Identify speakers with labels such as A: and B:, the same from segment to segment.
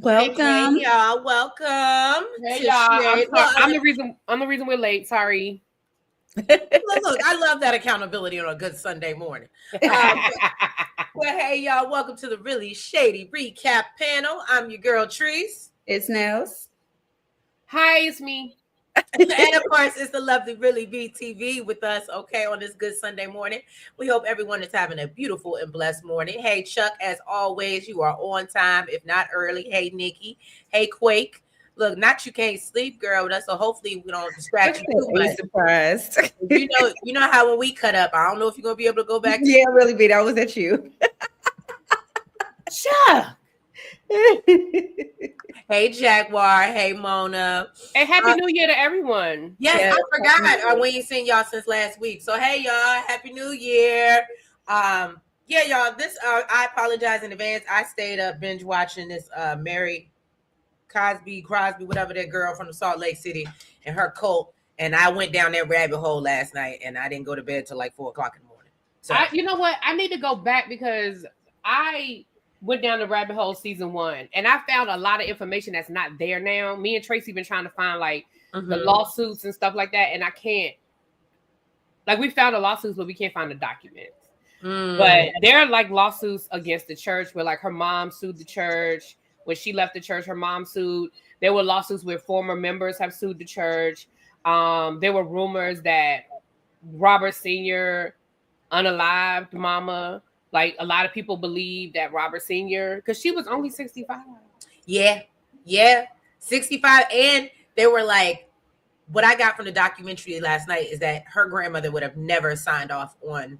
A: Welcome.
B: Hey, y'all. Welcome.
C: Hey y'all.
B: Well,
C: I'm the reason we're late. Sorry.
B: look, I love that accountability on a good Sunday morning. Well, hey, y'all. Welcome to the Really Shady Recap Panel. I'm your girl, Treese.
A: It's Nels.
C: Hi, it's me.
B: And of course, it's the lovely Really BTV with us, okay, on this good Sunday morning. We hope everyone is having a beautiful and blessed morning. Hey, Chuck, as always, you are on time, if not early. Hey, Nikki. Hey, Quake. Look, not you can't sleep, girl. So hopefully we don't distract you too much.
A: Surprised.
B: You know how when we cut up, I don't know if you're gonna be able to go back.
A: Yeah, really be. That was at you.
B: Chuck. Hey, Jaguar. Hey, Mona.
C: Hey, Happy New Year to everyone.
B: Yes, I forgot. We ain't seen y'all since last week. So, hey, y'all. Happy New Year. Yeah, y'all. This I apologize in advance. I stayed up binge watching this Mary Crosby, whatever that girl from the Salt Lake City and her cult. And I went down that rabbit hole last night, and I didn't go to bed till like 4 o'clock in the morning. So,
C: You know what? I need to go back because I went down the rabbit hole season 1, and I found a lot of information that's not there now. Me and Tracy been trying to find like the lawsuits and stuff like that, and I can't. Like, we found the lawsuits, but we can't find the documents. But there are like lawsuits against the church where like her mom sued the church. When she left the church, her mom sued. There were lawsuits where former members have sued the church. There were rumors that Robert Sr. unalived mama. Like, a lot of people believe that Robert Sr., because she was only 65.
B: Yeah, 65. And they were like, what I got from the documentary last night is that her grandmother would have never signed off on.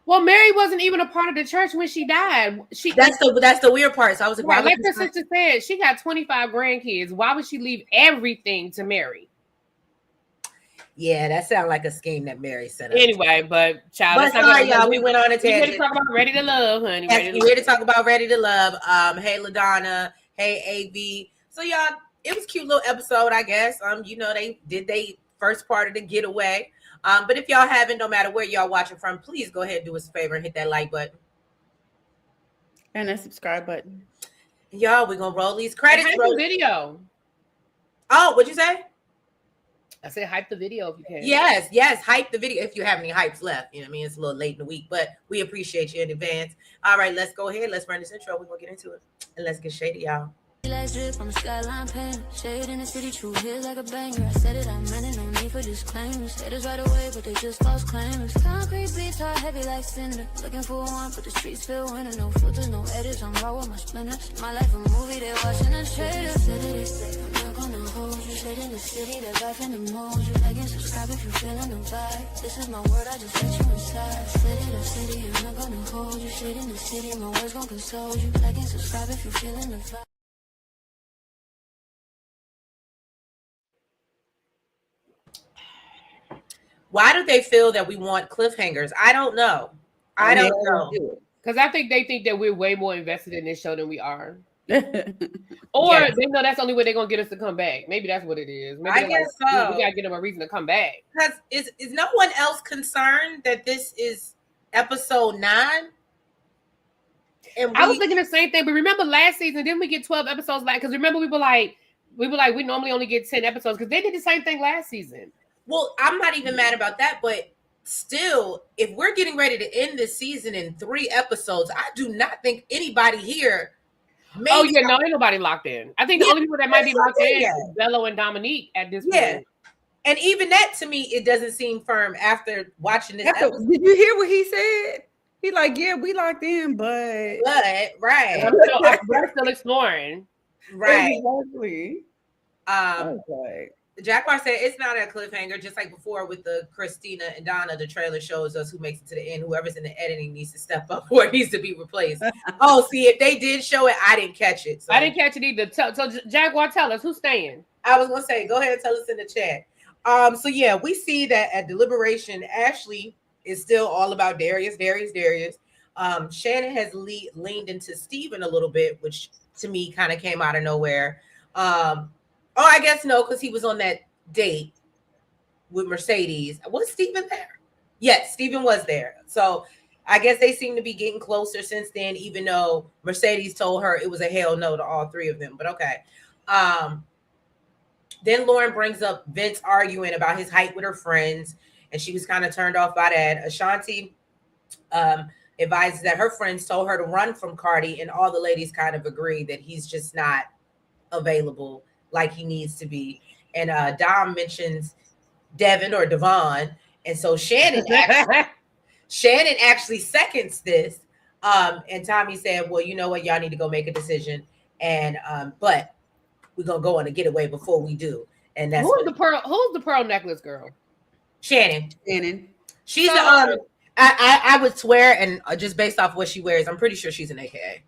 C: Well, Mary wasn't even a part of the church when she died.
B: That's the weird part. So I was like,
C: right, like the sister said, she got 25 grandkids. Why would she leave everything to Mary?
B: Yeah, that sounded like a scheme that Mary set up.
C: Anyway, but child,
B: sorry, y'all. We went on a tangent.
C: We're here to talk about Ready to Love, honey.
B: Yes, we're here to talk about Ready to Love. Hey, LaDonna. Hey, AV. So, y'all, it was a cute little episode, I guess. They did they first part of the Getaway. But if y'all haven't, no matter where y'all watching from, please go ahead and do us a favor and hit that like button.
A: And that subscribe button.
B: Y'all, we're going to roll these credits.
C: Hype the video.
B: Oh, what'd you say?
C: I said hype the video if you can.
B: Yes. Hype the video if you have any hypes left. You know what I mean? It's a little late in the week, but we appreciate you in advance. All right, let's go ahead. Let's run this intro. We're going to get into it. And let's get shady, y'all.
D: Last drip on the skyline pen. Shade in the city, true hits like a banger. I said it, I meant it, no need for disclaimers. Haters right away, but they just false claimers. Concrete beats are heavy like cinder. Looking for one, but the streets feel winter. No filters, no edits, I'm raw with my splinters. My life a movie, they watching the trailer. I'm not gonna hold you. Shade in the city, that vibe in the mold. You like and subscribe if you're feeling the vibe. This is my word, I just let you inside. City, I'm not gonna hold you. Shade in the city, my words gon' console you. Like and subscribe if you're feeling the vibe.
B: Why do they feel that we want cliffhangers? I don't know. I don't know.
C: Because I think they think that we're way more invested in this show than we are. Or they know that's the only way they're going to get us to come back. Maybe that's what it is. Maybe
B: I guess so.
C: We got to get them a reason to come back.
B: Because is no one else concerned that this is episode 9?
C: I was thinking the same thing. But remember last season, didn't we get 12 episodes back? Because remember we normally only get 10 episodes because they did the same thing last season.
B: Well, I'm not even mad about that, but still, if we're getting ready to end this season in 3 episodes, I do not think anybody here.
C: Ain't nobody locked in. I think the only people that might be locked in is Bello and Dominique at this point.
B: And even that, to me, it doesn't seem firm after watching this episode.
A: Did you hear what he said? He like, yeah, we locked in, but
B: right.
C: We're still exploring.
B: Right.
A: Exactly.
B: Jaguar said it's not a cliffhanger, just like before with the Christina and Donna. The trailer shows us who makes it to the end. Whoever's in the editing needs to step up or it needs to be replaced. See, if they did show it, I didn't catch it. So.
C: I didn't catch it either. So Jaguar, tell us who's staying.
B: I was gonna say, go ahead and tell us in the chat. So yeah, we see that at deliberation, Ashley is still all about Darius. Shannon has leaned into Steven a little bit, which to me kind of came out of nowhere. I guess no, because he was on that date with Mercedes. Was Steven there? Yes, Steven was there. So I guess they seem to be getting closer since then, even though Mercedes told her it was a hell no to all three of them. But okay. Then Lauren brings up Vince arguing about his height with her friends, and she was kind of turned off by that. Ashanti advises that her friends told her to run from Cardi, and all the ladies kind of agree that he's just not available like he needs to be. And Dom mentions Devin or Devon, and so Shannon actually seconds this. And Tommy said, "Well, you know what? Y'all need to go make a decision, and but we're gonna go on a getaway before we do." And that's
C: who's the pearl necklace girl?
B: Shannon. She's
C: so,
B: I would swear, and just based off what she wears, I'm pretty sure she's an AKA.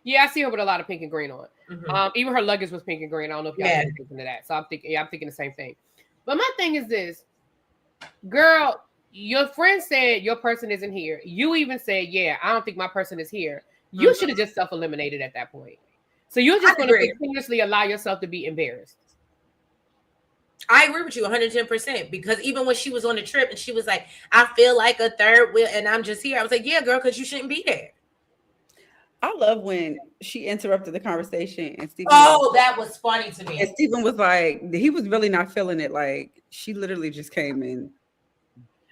C: Yeah, I see her with a lot of pink and green on. Mm-hmm. Even her luggage was pink and green. I don't know if y'all are thinking of that. So I'm thinking the same thing. But my thing is this, girl, your friend said your person isn't here. You even said, yeah, I don't think my person is here. You should have just self-eliminated at that point. So you're just going to continuously allow yourself to be embarrassed.
B: I agree with you 110%, because even when she was on the trip and she was like, I feel like a third wheel and I'm just here. I was like, yeah, girl, because you shouldn't be there.
A: I love when she interrupted the conversation and Stephen.
B: That was funny to me.
A: And Stephen was like, he was really not feeling it. Like, she literally just came in.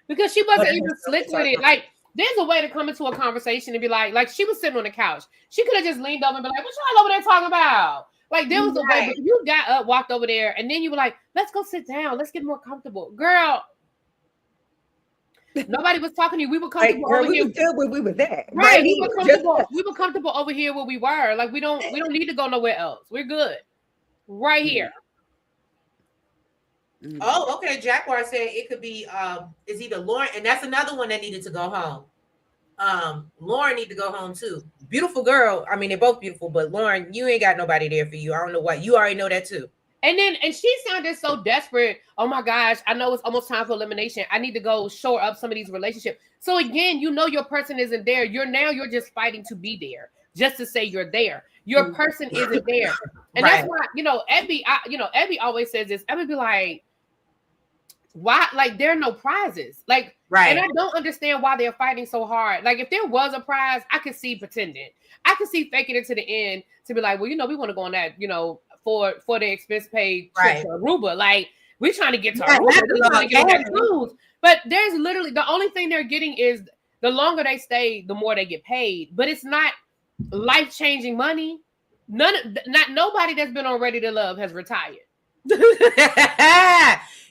C: Because she wasn't even slick with it. Like, there's a way to come into a conversation and be like she was sitting on the couch. She could have just leaned over and be like, what y'all over there talking about? Like, there was a way, but you got up, walked over there, and then you were like, let's go sit down. Let's get more comfortable. Girl, nobody was talking to you. We were comfortable over here.
A: We were there.
C: Right. We were comfortable over here where we were. Like, we don't need to go nowhere else. We're good. Right here.
B: Oh, okay. Jaguar said it could be is either Lauren, and that's another one that needed to go home. Lauren need to go home too. Beautiful girl. I mean, they're both beautiful, but Lauren, you ain't got nobody there for you. I don't know why. You already know that too.
C: And she sounded so desperate. Oh my gosh, I know it's almost time for elimination. I need to go shore up some of these relationships. So again, you know your person isn't there. You're just fighting to be there, just to say you're there. Your person isn't there. And that's why, Ebby always says this. Ebby be like, why? Like, there are no prizes. Like, and I don't understand why they're fighting so hard. Like, if there was a prize, I could see pretending. I could see faking it to the end to be like, well, we want to go on that, for the expense paid trip to Aruba. Like, we're trying to get to Aruba. We're trying to get that cruise. But there's literally, the only thing they're getting is the longer they stay, the more they get paid. But it's not life-changing money. Not nobody that's been on Ready to Love has retired.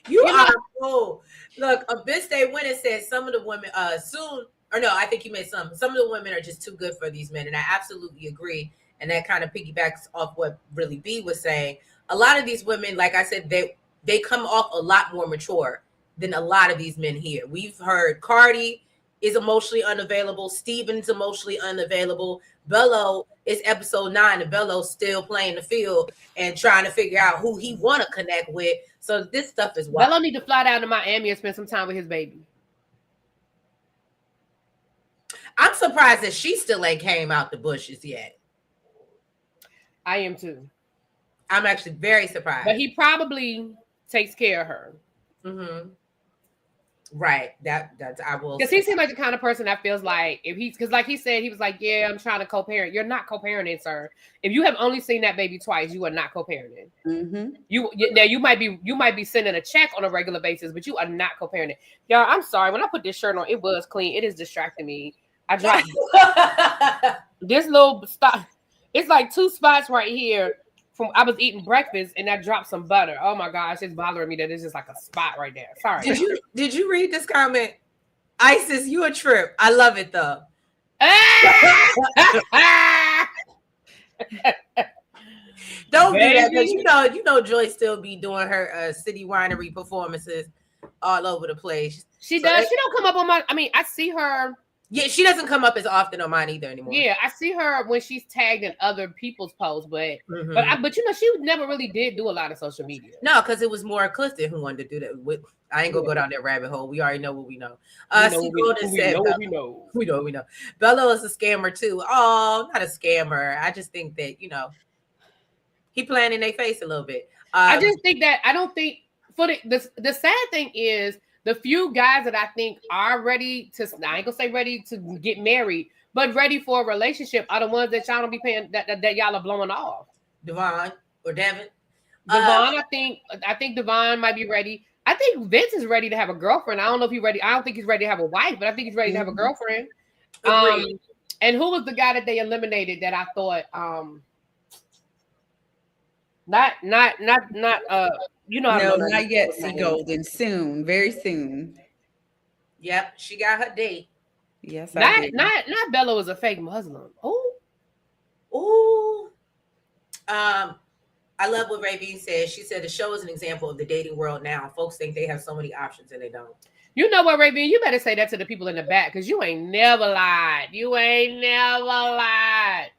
B: You are cool. Look, Abiste Winner said some of the women soon, or no, I think you meant some of the women are just too good for these men, and I absolutely agree. And that kind of piggybacks off what really B was saying. A lot of these women, like I said, they come off a lot more mature than a lot of these men here. We've heard Cardi is emotionally unavailable. Steven's emotionally unavailable. Bello is episode 9, and Bello's still playing the field and trying to figure out who he want to connect with. So this stuff is wild.
C: Bello need to fly down to Miami and spend some time with his baby.
B: I'm surprised that she still ain't came out the bushes yet.
C: I am too.
B: I'm actually very surprised.
C: But he probably takes care of her.
B: Mm-hmm. Right. That's I will.
C: Because he seems like the kind of person that feels like because like he said, he was like, yeah, I'm trying to co-parent. You're not co-parenting, sir. If you have only seen that baby twice, you are not co-parenting.
A: Mm-hmm.
C: You might be sending a check on a regular basis, but you are not co-parenting. Y'all, I'm sorry. When I put this shirt on, it was clean. It is distracting me. I dropped this little spot. It's like 2 spots right here. I was eating breakfast and I dropped some butter. Oh my gosh, it's bothering me that it's just like a spot right there. Sorry.
B: Did you read this comment? Isis, you a trip. I love it though. Don't do that, because you know Joy still be doing her city winery performances all over the place.
C: She does. She don't come up on my. I mean, I see her.
B: Yeah, she doesn't come up as often on mine either anymore.
C: Yeah, I see her when she's tagged in other people's posts, but she never really did do a lot of social media.
B: No, because it was more Clifton who wanted to do that. I ain't gonna go down that rabbit hole. We already know what we know. We know. Bello is a scammer too. Oh, not a scammer. I just think that he playing in their face a little bit.
C: I just think that I don't think for the sad thing is. the few guys that I think are ready to, I ain't gonna say ready to get married, but ready for a relationship are the ones that y'all don't be paying, that y'all are blowing off.
B: Devon or Devin.
C: Devon, I think Devon might be ready. I think Vince is ready to have a girlfriend. I don't know if he's ready. I don't think he's ready to have a wife, but I think he's ready to have a girlfriend. And who was the guy that they eliminated that I thought not you know,
A: no, not yet. See Golden soon, very soon.
B: Yep, she got her date.
A: Yes,
C: not Bella was a fake Muslim.
B: Ooh. I love what Ravine said. She said the show is an example of the dating world now. Folks think they have so many options and they don't.
C: You know what, Ravine? You better say that to the people in the back because you ain't never lied. You ain't never lied.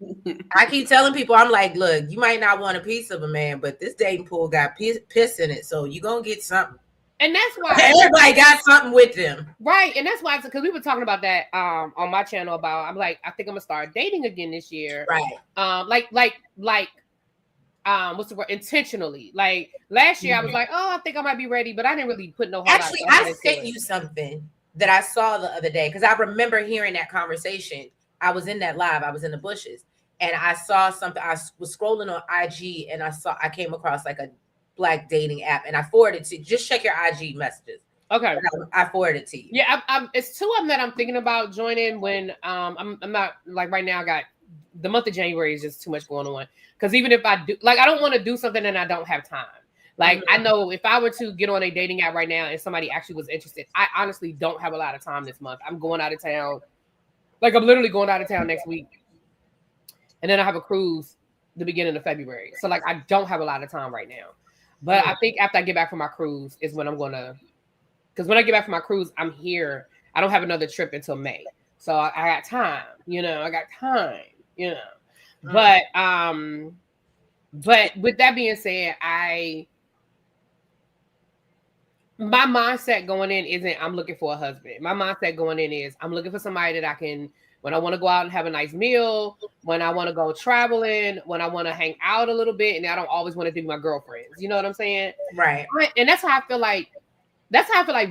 B: I keep telling people, I'm like, look, you might not want a piece of a man, but this dating pool got piss in it, so you're going to get something.
C: And that's why
B: everybody got something with them.
C: Right. And that's why, because we were talking about that on my channel about, I'm like, I think I'm going to start dating again this year.
B: Right.
C: What's the word? Intentionally. Like last year, I was like, oh, I think I might be ready, but I didn't really put no.
B: Actually, I sent you something that I saw the other day because I remember hearing that conversation. I was in that live. I was in the bushes, and I saw something. I was scrolling on IG, and I came across like a black dating app, and I forwarded to just check your IG messages.
C: Okay,
B: I forwarded it to you.
C: Yeah, it's two of them that I'm thinking about joining. When I'm not like right now. I got the month of January is just too much going on. Because even if I do, like, I don't want to do something and I don't have time. Like, I know if I were to get on a dating app right now and somebody actually was interested, I honestly don't have a lot of time this month. I'm going out of town. Like, I'm literally going out of town next week. And then I have a cruise the beginning of February. So, like, I don't have a lot of time right now. But I think after I get back from my cruise is when I'm going to, because when I get back from my cruise, I'm here. I don't have another trip until May. So I got time, But with that being said, my mindset going in isn't I'm looking for a husband. My mindset going in is I'm looking for somebody that I can, when I want to go out and have a nice meal, when I want to go traveling, when I want to hang out a little bit, and I don't always want to be my girlfriends. You know what I'm saying?
B: Right.
C: And that's how I feel like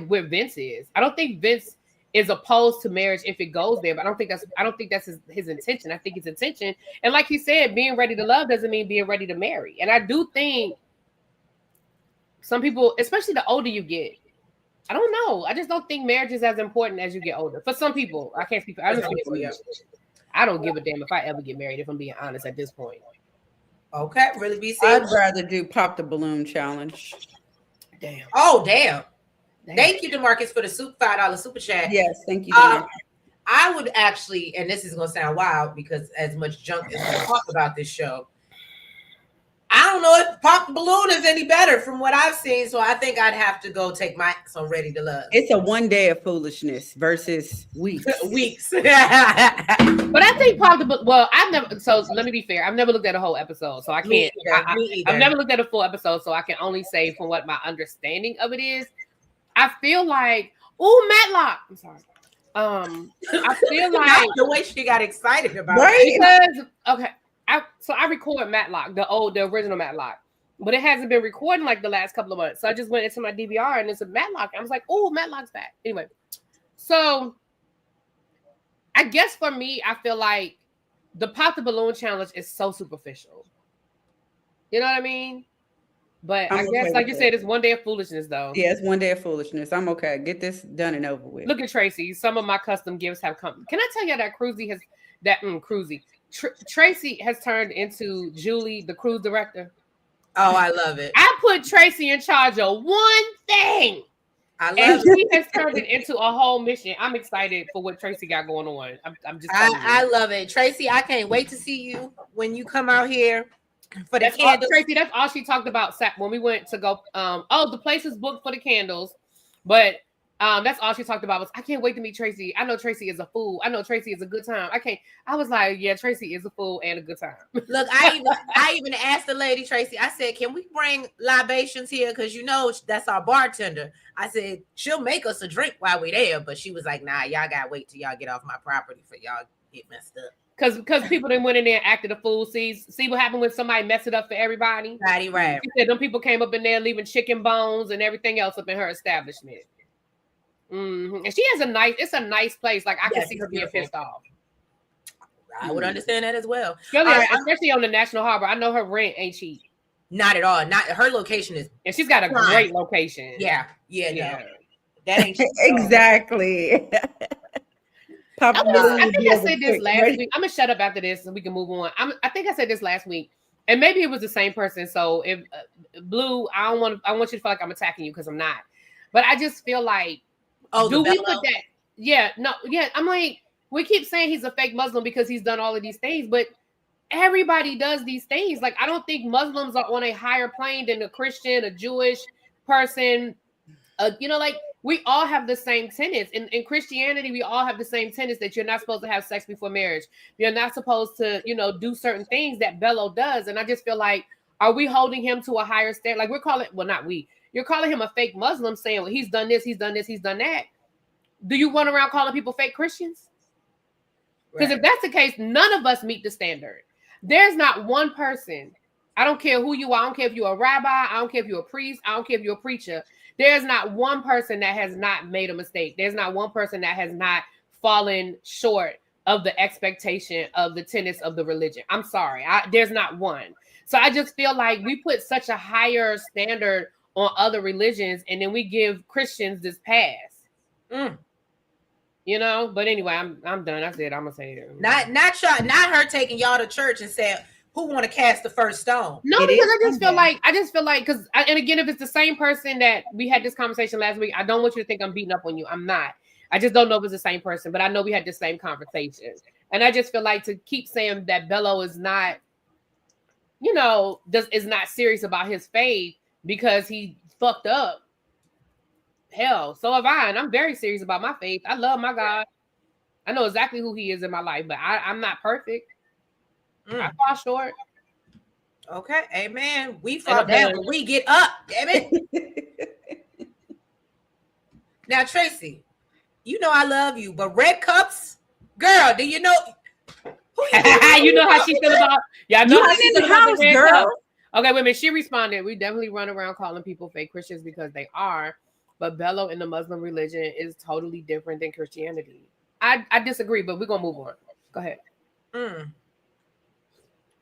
C: where Vince is. I don't think Vince is opposed to marriage if it goes there, but I don't think that's his intention. I think his intention, and like he said, being ready to love doesn't mean being ready to marry. And I do think some people, especially the older you get, I don't know. I just don't think marriage is as important as you get older. For some people, I can't speak for other people. I don't give a damn if I ever get married, if I'm being honest at this point.
B: Okay, really be safe.
A: I'd rather do pop the balloon challenge.
C: Damn.
B: Oh, damn. Thank you, DeMarcus, for the $5 super chat.
A: Yes, thank you.
B: I would actually, and this is going to sound wild because as much junk as we talk about this show, I don't know if Pop the Balloon is any better from what I've seen. So I think I'd have to go take my on Ready to Love.
A: It's a one day of foolishness versus weeks.
B: But
C: I think Pop the Balloon, well, I've never, so let me be fair. I've never looked at a whole episode, so I can't. I've never looked at a full episode, so I can only say from what my understanding of it is. I feel like, Matlock. I'm sorry. I feel like
B: the way she got excited about
C: it. Because I record Matlock, the original Matlock, but it hasn't been recording like the last couple of months. So I just went into my DVR and it's a Matlock. I was like, oh, Matlock's back. Anyway, so I guess for me, I feel like the Pop the Balloon challenge is so superficial. You know what I mean? But I guess, like you said, it's one day of foolishness, though.
A: Yeah, it's one day of foolishness. I'm okay. Get this done and over with.
C: Look at Tracy. Some of my custom gifts have come. Can I tell you that Tracy has turned into Julie, the cruise director?
B: Oh, I love it.
C: I put Tracy in charge of one thing.
B: I love it.
C: She has turned it into a whole mission. I'm excited for what Tracy got going on.
B: I love it. Tracy, I can't wait to see you when you come out here. For the candles.
C: Tracy, that's all she talked about when we went to go. The place is booked for the candles, but that's all she talked about was I can't wait to meet Tracy. I know Tracy is a fool. I know Tracy is a good time. I was like, yeah, Tracy is a fool and a good time.
B: Look, I even asked the lady Tracy. I said, can we bring libations here? Because that's our bartender. I said she'll make us a drink while we're there, but she was like, nah, y'all gotta wait till y'all get off my property for y'all get messed up.
C: Because people then went in there and acted a fool. See what happened when somebody messed it up for everybody?
B: Right.
C: She said them people came up in there leaving chicken bones and everything else up in her establishment. Mm-hmm. And she has it's a nice place. Like I can see her being pissed off.
B: I would understand that as well.
C: Especially on the National Harbor. I know her rent ain't cheap.
B: Not at all. Not her location is,
C: and she's got a great location.
B: Yeah. No. That ain't cheap
A: exactly.
C: I think I said this last week. I'm gonna shut up after this and we can move on. I think I said this last week, and maybe it was the same person. So if Blue, I want you to feel like I'm attacking you because I'm not. But I just feel like, do we put that? Yeah, no, yeah. I'm like, we keep saying he's a fake Muslim because he's done all of these things, but everybody does these things. Like, I don't think Muslims are on a higher plane than a Christian, a Jewish person. Like we all have the same tenets. In Christianity, we all have the same tenets that you're not supposed to have sex before marriage. You're not supposed to, do certain things that Bello does. And I just feel like, are we holding him to a higher standard? Like you're calling him a fake Muslim saying, well, he's done this, he's done this, he's done that. Do you run around calling people fake Christians? Because if that's the case, none of us meet the standard. There's not one person. I don't care who you are. I don't care if you're a rabbi. I don't care if you're a priest. I don't care if you're a preacher. There's not one person that has not made a mistake. There's not one person that has not fallen short of the expectation of the tenets of the religion. I'm sorry. There's not one. So I just feel like we put such a higher standard on other religions, and then we give Christians this pass. But anyway, I'm done. That's it. I'm gonna say it.
B: Not her taking y'all to church and saying, who want to cast the first stone?
C: No, because I just feel like because and again, if it's the same person that we had this conversation last week, I don't want you to think I'm beating up on you. I'm not. I just don't know if it's the same person, but I know we had the same conversation. And I just feel like to keep saying that Bello is not, is not serious about his faith because he fucked up. Hell, so have I, and I'm very serious about my faith. I love my God. I know exactly who he is in my life, but I'm not perfect. I fall short.
B: Okay, amen. We fall down, but we get up, damn it. Now, Tracy, I love you, but red cups, girl, do you know?
C: You know how she feel about? Yeah, know how she feel about the red
A: girl.
C: Cup. Okay, wait a minute. She responded. We definitely run around calling people fake Christians because they are. But Bello in the Muslim religion is totally different than Christianity. I disagree, but we're going to move on. Go ahead.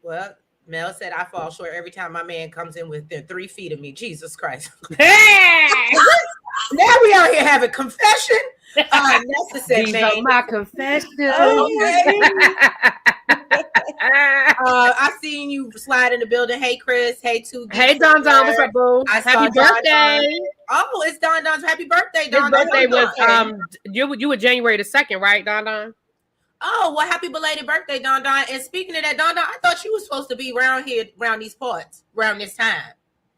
B: Well, Mel said I fall short every time my man comes in within 3 feet of me. Jesus Christ.
C: Hey!
B: Now we out here having confession.
C: These are my confessions.
B: Okay. I seen you slide in the building. Hey, Chris. Hey,
C: Hey, Don. What's up, boo? Happy birthday.
B: Oh, it's Don's happy birthday, Don.
C: His birthday was you were January the 2nd, right, Don?
B: Oh, well, happy belated birthday, Don. And speaking of that, Don, I thought you were supposed to be around here, around these parts, around this time.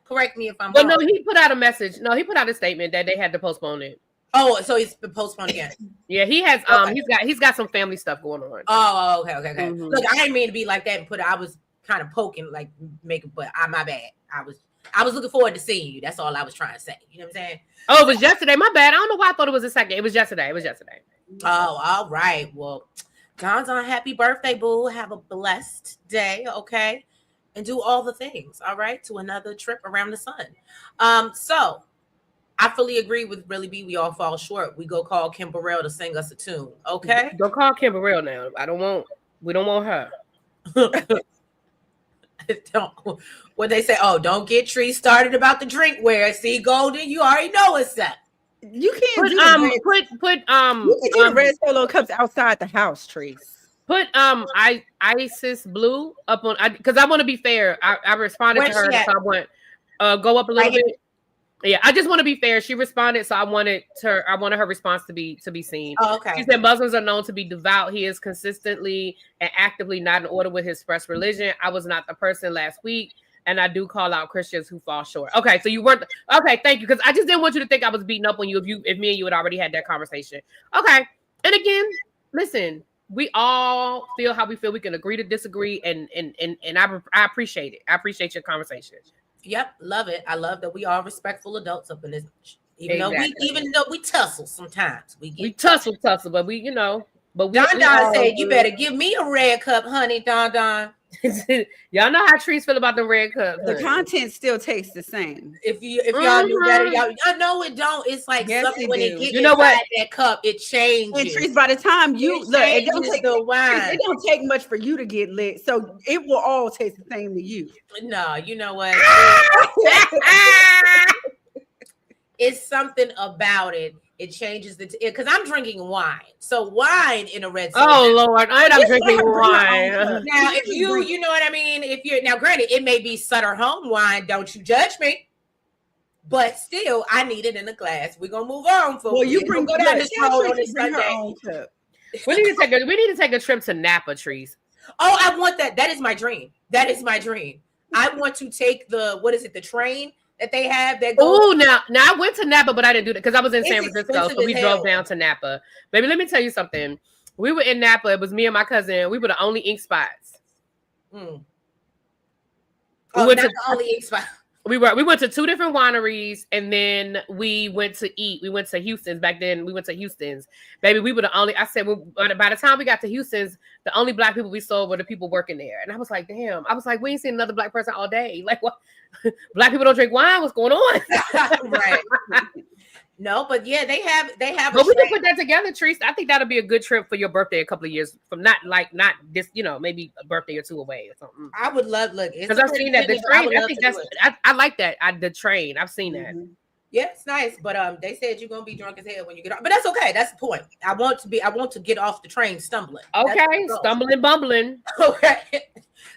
B: Correct me if I'm wrong.
C: No, he put out a message. No, he put out a statement that they had to postpone it.
B: Oh, so it's been postponed again.
C: Yeah, he has. He's got some family stuff going on.
B: Oh, okay.
C: Mm-hmm.
B: Look, I didn't mean to be like that and I was kind of poking, like making, but my bad. I was looking forward to seeing you. That's all I was trying to say. You know what I'm saying?
C: Oh, it was yesterday. My bad. I don't know why I thought it was the 2nd. It was yesterday.
B: Oh, all right. Well, Don's on happy birthday, boo. Have a blessed day, okay? And do all the things, all right? To another trip around the sun. So I fully agree with Really B. We all fall short. We go call Kim Burrell to sing us a tune, okay?
C: Go call Kim Burrell now. We don't want her.
B: What they say? Oh, don't get Tree started about the drinkware. See, Golden, you already know what's up.
A: You can't
C: put
A: red Solo cups outside the house, Trace.
C: Put Isis Blue up on because I want to be fair. I responded to her, so I want go up a little bit. Yeah, I just want to be fair. She responded, so I wanted her response to be seen.
B: Oh, okay.
C: She said Muslims are known to be devout. He is consistently and actively not in order with his express religion. I was not the person last week, and I do call out Christians who fall short. Okay, so you weren't okay. Thank you, because I just didn't want you to think I was beating up on you if me and you had already had that conversation. Okay, and again, listen, we all feel how we feel. We can agree to disagree, and I appreciate it. I appreciate your conversation.
B: Yep, love it. I love that we are respectful adults up in this. Even though we tussle sometimes, we tussle,
C: but we, but we.
B: Don said, "You better give me a red cup, honey." Don.
C: Y'all know how trees feel about the red cups.
A: The content still tastes the same.
B: If y'all knew better, y'all know it don't. It's like
A: Yes,
B: something
A: it
B: when
A: do.
B: it gets
C: You know what?
B: inside that cup, it changes.
A: And Trees, by the time you look, it don't
B: changes
A: take
B: the wine.
A: It don't take much for you to get lit, so it will all taste the same to you.
B: No, you know what? It's something about it. It changes because I'm drinking wine. So wine in a red soda.
C: Oh Lord, I'm drinking wine.
B: Now, if you know what I mean. If you're now, granted, it may be Sutter Home wine. Don't you judge me. But still, I need it in a glass. We're gonna move on.
A: Well, you bring
B: go down this road on this
A: bring her
B: Sunday.
A: own cup.
C: We need to take a trip to Napa, Trees.
B: Oh, I want that. That is my dream. That is my dream. I want to take the train that they have that goes.
C: Oh, now I went to Napa, but I didn't do that because I was in San Francisco,
B: expensive
C: so we
B: as
C: drove
B: hell.
C: down to Napa. Baby, let me tell you something. We were in Napa. It was me and my cousin. We were the only ink spots.
B: Oh,
C: That's
B: the only ink spot.
C: We went to 2 different wineries, and then we went to eat. We went to Houston's. Back then, we went to Houston's. Baby, we were the only. I said, by the time we got to Houston's, the only black people we saw were the people working there. And I was like, damn. I was like, we ain't seen another black person all day. Like, what? Black people don't drink wine. What's going on?
B: Right. No, but yeah, they have.
C: But we can put that together, Trees. I think that'll be a good trip for your birthday a couple of years from not this, maybe a birthday or 2 away or something.
B: I would love
C: because I've seen that the train. I think I like that. The train. I've seen that.
B: Yeah, it's nice, but they said you're gonna be drunk as hell when you get off. But that's okay. That's the point. I want to get off the train stumbling.
C: Okay, stumbling, bumbling.
B: Okay.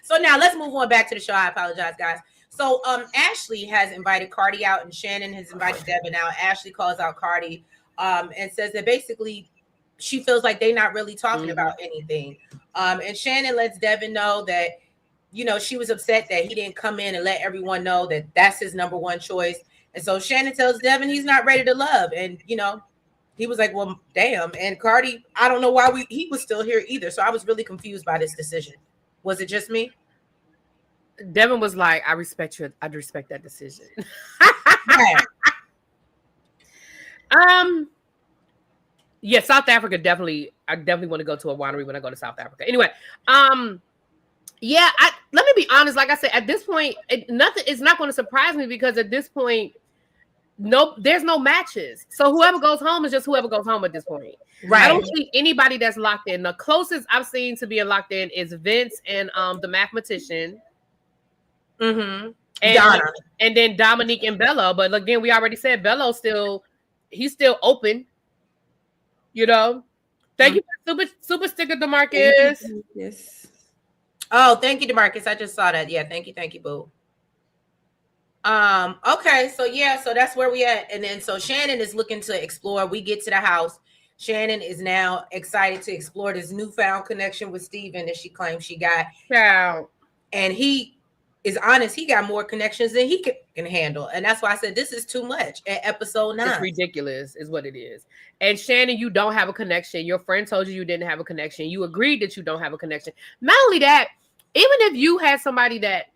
B: So now let's move on back to the show. I apologize, guys. So Ashley has invited Cardi out, and Shannon has invited Devin out. Ashley calls out Cardi and says that basically she feels like they're not really talking about anything. And Shannon lets Devin know that, she was upset that he didn't come in and let everyone know that that's his number one choice. And so Shannon tells Devin he's not ready to love. And, he was like, well, damn. And Cardi, I don't know why he was still here either. So I was really confused by this decision. Was it just me?
C: Devin was like, I respect that decision. Yeah, South Africa I definitely want to go to a winery when I go to South Africa. Anyway, yeah, let me be honest. Like I said, at this point, it's not going to surprise me because at this point, there's no matches. So whoever goes home is just whoever goes home at this point. Right. I don't see anybody that's locked in. The closest I've seen to being locked in is Vince and the mathematician.
B: Mm-hmm.
C: And Donna. And then Dominique and Bello. But again, we already said Bello he's still open. Thank you for super sticker, DeMarcus.
A: Yes.
B: Oh, thank you, DeMarcus. I just saw that. Yeah, thank you, boo. Okay, so that's where we at. And then so Shannon is looking to explore. We get to the house. Shannon is now excited to explore this newfound connection with Steven that she claims she got.
C: Yeah.
B: And he is honest, he got more connections than he can handle. And that's why I said this is too much at episode 9.
C: It's ridiculous is what it is. And Shannon, you don't have a connection. Your friend told you didn't have a connection. You agreed that you don't have a connection. Not only that, even if you had somebody that,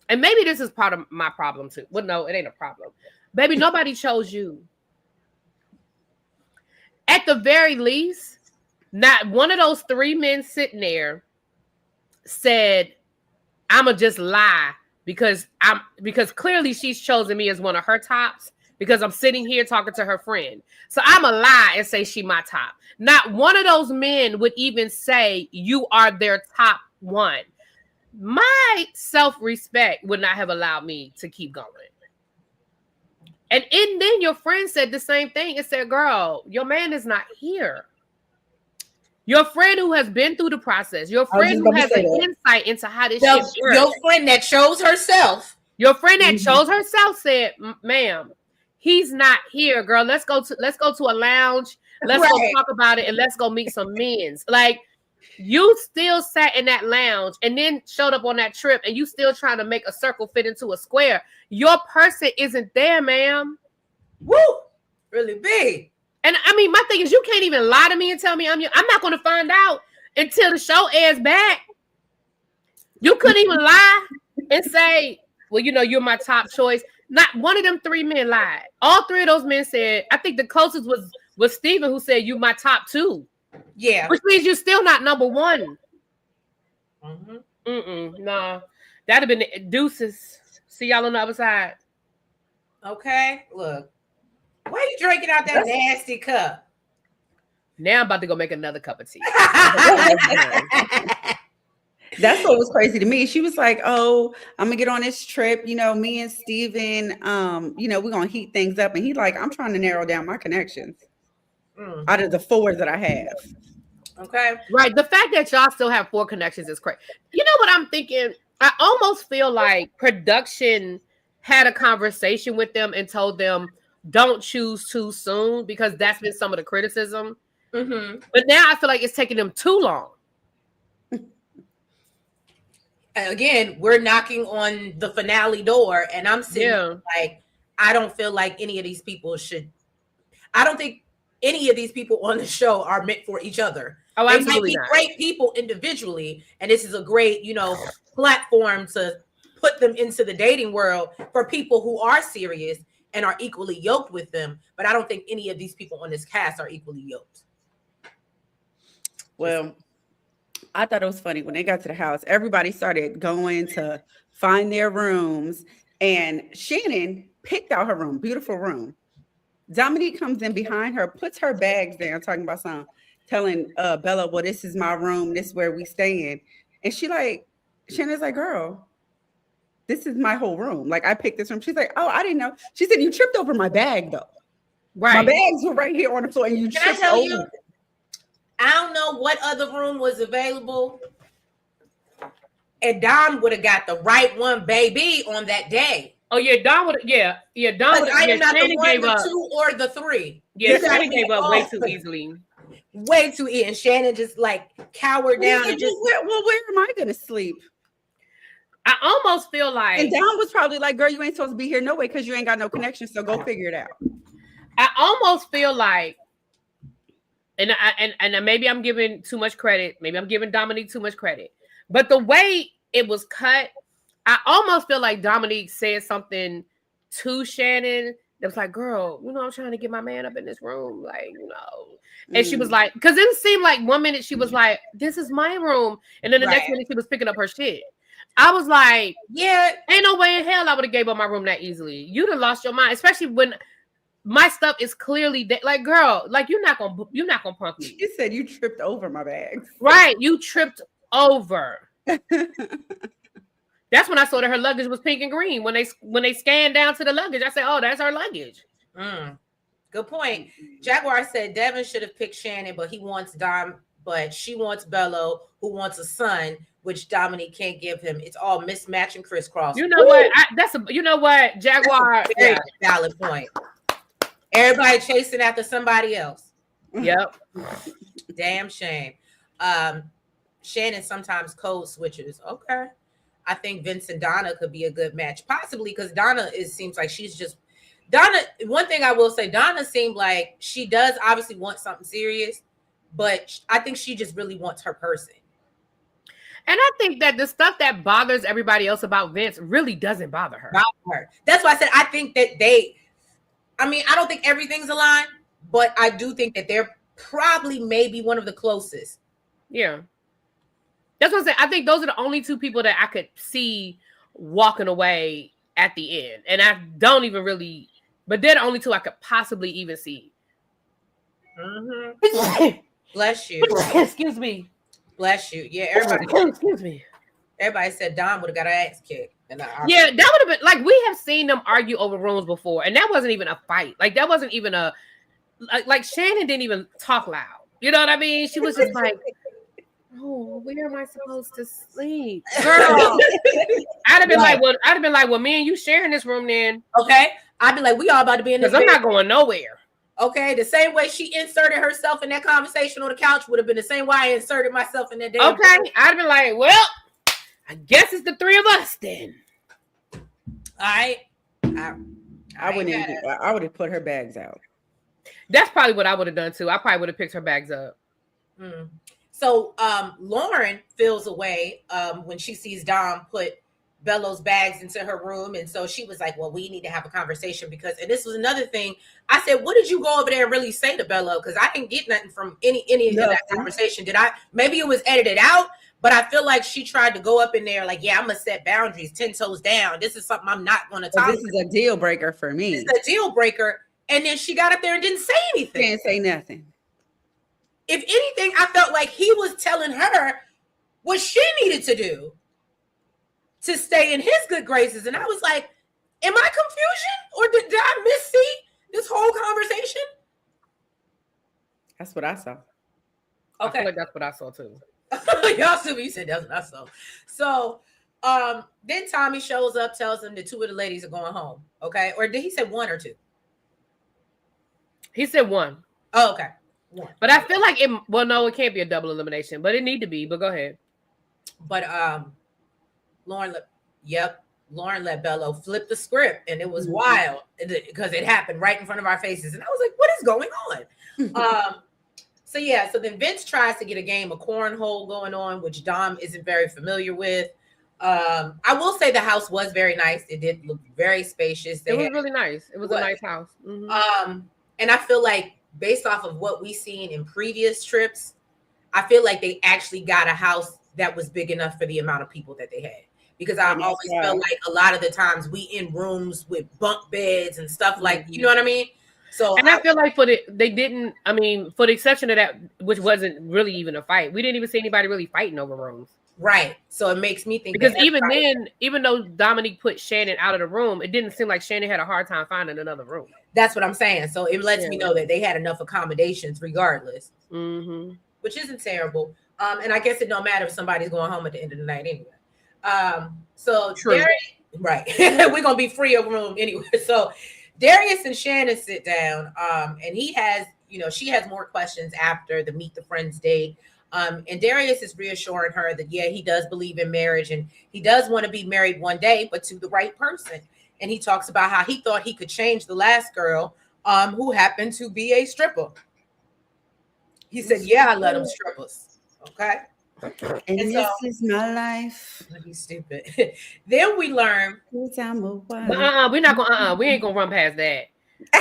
C: and maybe this is part of my problem too. Well, no, it ain't a problem. Baby, nobody chose you. At the very least, not one of those 3 men sitting there said, I'ma just lie because clearly she's chosen me as one of her tops because I'm sitting here talking to her friend. So I'ma lie and say she my top. Not one of those men would even say you are their top one. My self-respect would not have allowed me to keep going. And then your friend said the same thing and said, girl, your man is not here. Your friend who has been through the process, your friend who has an insight into how this shit works.
B: Your friend that chose herself.
C: Your friend that chose herself said, ma'am, he's not here, girl. Let's go to a lounge. Let's go talk about it and let's go meet some men's. Like, you still sat in that lounge and then showed up on that trip and you still trying to make a circle fit into a square. Your person isn't there, ma'am.
B: Woo! Really big.
C: And I mean, my thing is, you can't even lie to me and tell me I'm not going to find out until the show airs back. You couldn't even lie and say, well, you're my top choice. Not one of them 3 men lied. All 3 of those men said, I think the closest was Steven who said, you my top 2.
B: Yeah.
C: Which means you're still not number 1.
B: Mm-hmm.
C: Nah, that'd have been deuces. See y'all on the other side.
B: Okay, look. Why are you drinking out that nasty cup?
C: Now I'm about to go make another cup of tea.
A: That's what was crazy to me. She was like, "Oh, I'm gonna get on this trip. You know, me and Steven, we're gonna heat things up." And he like, "I'm trying to narrow down my connections out of the 4 that I have."
B: Okay.
C: Right. The fact that y'all still have 4 connections is crazy. You know what I'm thinking? I almost feel like production had a conversation with them and told them, don't choose too soon, because that's been some of the criticism. But now I feel like it's taking them too long.
B: Again, we're knocking on the finale door, and I'm sitting like, I don't feel like any of these people I don't think any of these people on the show are meant for each other.
C: Oh,
B: they
C: absolutely
B: might be great people individually, and this is a great, platform to put them into the dating world for people who are serious and are equally yoked with them. But I don't think any of these people on this cast are equally yoked.
A: Well, I thought it was funny when they got to the house, everybody started going to find their rooms, and Shannon picked out her room, beautiful room. Dominique comes in behind her, puts her bags down, talking about something, telling Bella, well, this is my room, this is where we staying. And Shannon's like, girl, this is my whole room. Like, I picked this room. She's like, oh, I didn't know. She said, you tripped over my bag, though. Right. My bags were right here on the floor, and you tripped over.
B: You, I don't know what other room was available, and Dom would have got the right one, baby, on that day.
C: Oh yeah, Don would. Yeah, Don would.
B: I am not
C: Shannon
B: the 1, the 2, or the 3.
C: Yeah, Shannon gave up way too easily.
B: Way too easy, and Shannon just like cowered down and just.
A: Where am I gonna sleep?
C: I almost feel like,
A: and Don was probably like, "Girl, you ain't supposed to be here no way because you ain't got no connection. So go figure it out."
C: I almost feel like, and maybe I'm giving too much credit. Maybe I'm giving Dominique too much credit. But the way it was cut, I almost feel like Dominique said something to Shannon that was like, girl, I'm trying to get my man up in this room. Like, And she was like, because it seemed like one minute she was like, this is my room. And then the next minute she was picking up her shit. I was like, yeah, ain't no way in hell I would have gave up my room that easily. You'd have lost your mind, especially when my stuff is clearly like, girl, like you're not gonna punk me.
A: She said you tripped over my bags.
C: Right, you tripped over. That's when I saw that her luggage was pink and green. When they scanned down to the luggage, I said, "Oh, that's her luggage."
B: Good point. Jaguar said Devin should have picked Shannon, but he wants Dom, but she wants Bello, who wants a son, which Dominique can't give him. It's all mismatch and crisscross.
C: You know what? Jaguar.
B: Very valid point. Everybody chasing after somebody else.
C: Yep.
B: Damn shame. Shannon sometimes code switches. Okay. I think Vince and Donna could be a good match, possibly because Donna seems like she's just Donna. One thing I will say, Donna seemed like she does obviously want something serious, but I think she just really wants her person.
C: And I think that the stuff that bothers everybody else about Vince really doesn't bother her.
B: That's why I said I think that I don't think everything's aligned, but I do think that they're probably maybe one of the closest.
C: Yeah. That's what I'm saying. I think those are the only 2 people that I could see walking away at the end. And I don't even really, but they're the only 2 I could possibly even see.
B: Bless you.
C: Excuse me.
B: Bless you. Yeah, everybody.
C: Excuse me.
B: Everybody said Don would have got her ass kicked.
C: Yeah, that would have been like, we have seen them argue over rooms before, and that wasn't even a fight. Like that wasn't even a like Shannon didn't even talk loud. You know what I mean? She was just like, oh, where am I supposed to sleep? Girl. I'd have been like, well, me and you sharing this room then.
B: Okay. I'd be like, we all about to be in this.
C: Because I'm not going nowhere.
B: Okay. The same way she inserted herself in that conversation on the couch would have been the same way I inserted myself in that damn
C: Okay. Room. I'd have been like, well, I guess it's the 3 of us then.
B: All right.
A: I would have put her bags out.
C: That's probably what I would have done too. I probably would have picked her bags up.
B: So Lauren feels a way when she sees Dom put Bello's bags into her room. And so she was like, well, we need to have a conversation because, and this was another thing. I said, what did you go over there and really say to Bello? Because I didn't get nothing from any of that conversation. Maybe it was edited out, But I feel like she tried to go up in there like, yeah, I'm gonna set boundaries, 10 toes down. This is something I'm not gonna tolerate.
A: This is a deal breaker for me.
B: It's a deal breaker. And then she got up there and didn't say anything.
A: Didn't say nothing.
B: If anything, I felt like he was telling her what she needed to do to stay in his good graces. And I was like, am I confusion? Or did I missee this whole conversation?
A: That's what I saw.
C: Okay.
B: Okay.
C: I feel like that's what I saw too.
B: Y'all see what you said, that's what I saw. So then Tommy shows up, tells him the two of the ladies are going home. Okay. Or did he say one or two?
C: He said one.
B: Oh, okay. One.
C: But I feel like it can't be a double elimination, but it need to be. But go ahead.
B: But Lauren let Bello flip the script, and it was wild because it happened right in front of our faces. And I was like, what is going on? So then Vince tries to get a game of cornhole going on, which Dom isn't very familiar with. I will say the house was very nice. It did look very spacious.
C: It was really nice. It was a nice house.
B: Mm-hmm. And I feel like based off of what we've seen in previous trips, I feel like they actually got a house that was big enough for the amount of people that they had. Because I always felt like a lot of the times we in rooms with bunk beds and stuff like, you know what I mean? So,
C: and I feel like for the exception of that, which wasn't really even a fight, we didn't even see anybody really fighting over rooms.
B: Right. So it makes me think
C: because even though Dominique put Shannon out of the room, it didn't seem like Shannon had a hard time finding another room.
B: That's what I'm saying. So it lets me know that they had enough accommodations regardless, which isn't terrible. And I guess it don't matter if somebody's going home at the end of the night anyway. So right. We're going to be free of room anyway. So Darius and Shannon sit down, and she has more questions after the meet the friends date. And Darius is reassuring her that, he does believe in marriage and he does want to be married one day, but to the right person. And he talks about how he thought he could change the last girl, who happened to be a stripper. He said, I let him strip us. Okay.
A: And this is my life.
B: Let me stupid. Then we learn.
C: We ain't gonna run past that.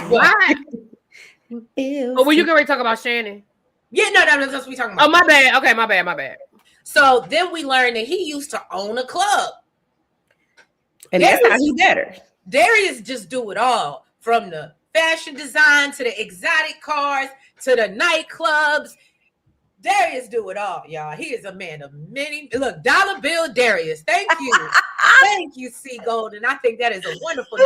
C: Why? Were you gonna talk about Shannon?
B: Yeah, no, that's what we talking about.
C: Oh, my bad. Okay, my bad.
B: So then we learned that he used to own a club.
A: And that's how he better.
B: Darius just do it all, from the fashion design to the exotic cars to the nightclubs. Darius do it all, y'all. He is a man of many. Look, Dollar Bill Darius. Thank you. Thank you, C. Golden. I think that is a wonderful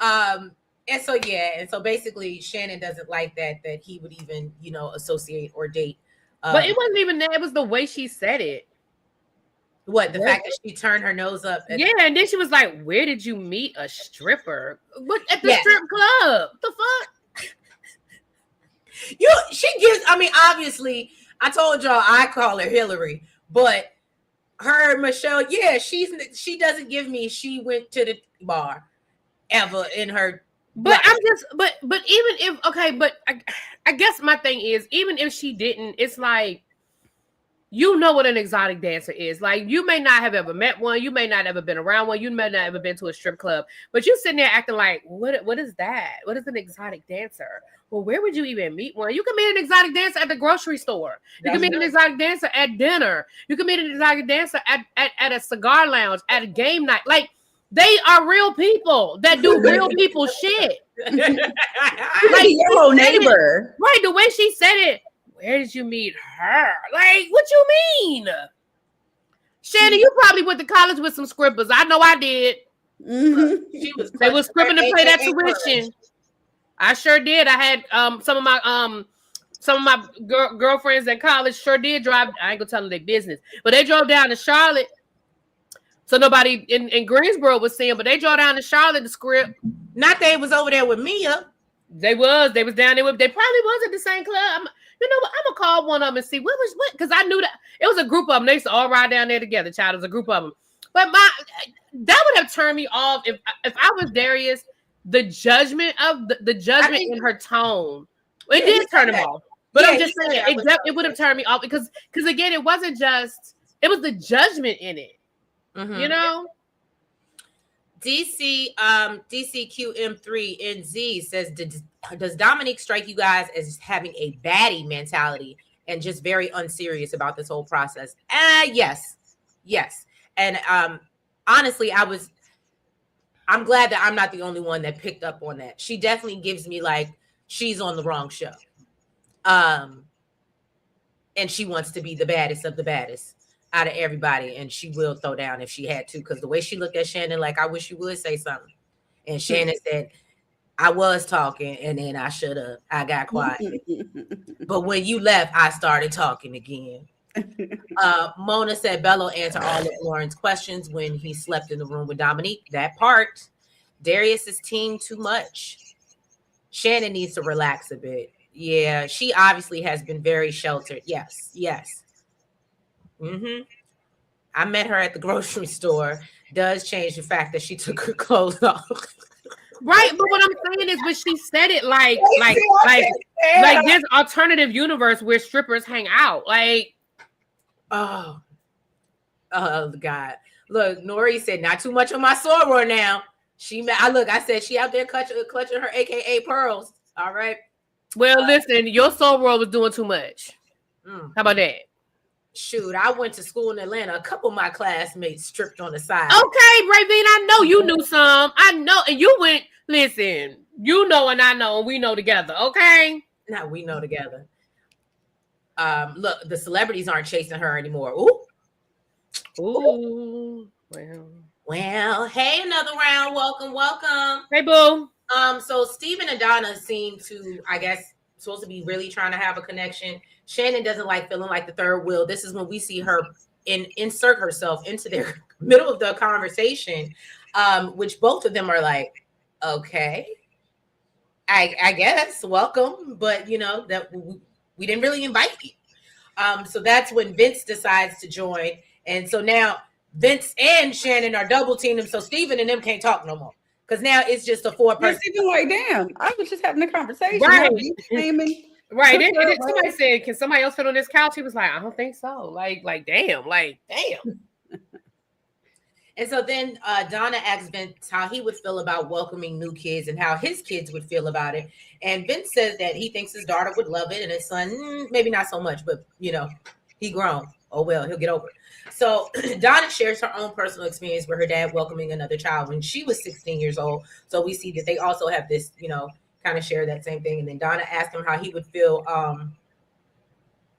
B: name. And so basically Shannon doesn't like that he would even, associate or date.
C: But it wasn't even that. It was the way she said it.
B: What, the fact that she turned her nose up?
C: And then she was like, where did you meet a stripper? But at the strip club. What the fuck?
B: Obviously, I told y'all I call her Hillary, but her Michelle, she doesn't give me she went to the bar ever in her.
C: But but even if I guess my thing is, even if she didn't, it's like, what an exotic dancer is. Like, you may not have ever met one, you may not have ever been around one, you may not have ever been to a strip club, but you sitting there acting like, what is that? What is an exotic dancer? Well, where would you even meet one? You can meet an exotic dancer at the grocery store. You can meet an exotic dancer at dinner. You can meet an exotic dancer at a cigar lounge, at a game night. Like, they are real people that do real people shit.
A: Like your whole neighbor.
C: Right, the way she said it. Where did you meet her? Like, what you mean? Shannon, you probably went to college with some scribblers. I know I did.
A: Mm-hmm.
C: They were scribbling to pay that tuition. I sure did. I had some of my girlfriends at college sure did drive. I ain't gonna tell them their business, but they drove down to Charlotte. So nobody in Greensboro was seeing, but they drove down to Charlotte to script.
B: Not they was over there with Mia.
C: They was down there with. They probably was at the same club. You know what? I'm gonna call one of them and see what because I knew that it was a group of them. They used to all ride down there together. Child, it was a group of them. But that would have turned me off if I was Darius. The judgment in her tone, it did turn him off. But I'm just saying, it would have turned me off because again, it wasn't just, it was the judgment in it. Mm-hmm.
B: DCQM3NZ says, does Dominique strike you guys as having a baddie mentality and just very unserious about this whole process. Yes. And honestly, I'm glad that I'm not the only one that picked up on that. She definitely gives me like she's on the wrong show. And she wants to be the baddest of the baddest out of everybody. And she will throw down if she had to, because the way she looked at Shannon, like, I wish you would say something. And Shannon said, I was talking, and then I got quiet. But when you left, I started talking again. Mona said Bello answered all of Lauren's questions when he slept in the room with Dominique. That part. Darius is team too much. Shannon needs to relax a bit. Yeah, she obviously has been very sheltered. Yes. I met her at the grocery store. Does change the fact that she took her clothes off.
C: Right, but what I'm saying is when she said it like this alternative universe where strippers hang out. Like,
B: oh God. Look, Nori said not too much on my soror now. I said she out there clutching her AKA pearls. All right.
C: Well, listen, your soul world was doing too much. How about that?
B: Shoot, I went to school in Atlanta. A couple of my classmates stripped on the side.
C: Okay, Ravine, I know you knew some. I know, and you went. Listen, you know, and I know, and we know together. Okay.
B: Now we know together. Look, the celebrities aren't chasing her anymore.
C: Ooh.
B: Well. Hey, another round. Welcome.
C: Hey, boo.
B: So Steven and Donna seem to, I guess, supposed to be really trying to have a connection. Shannon doesn't like feeling like the third wheel. This is when we see her insert herself into their middle of the conversation, which both of them are like, okay, I guess, welcome, but you know that we didn't really invite you. So that's when Vince decides to join, and so now Vince and Shannon are double teaming. So Steven and them can't talk no more because now it's just a 4-person.
A: Steven like, damn, I was just having a conversation.
C: Right.
A: Right.
C: Somebody said, can somebody else fit on this couch? He was like, I don't think so. Like damn.
B: And so then Donna asked Vince how he would feel about welcoming new kids and how his kids would feel about it. And Vince says that he thinks his daughter would love it and his son, maybe not so much, but you know, he grown. Oh, well, he'll get over it. So Donna shares her own personal experience with her dad welcoming another child when she was 16 years old. So we see that they also have this, you know, kind of share that same thing. And then Donna asked him how he would feel.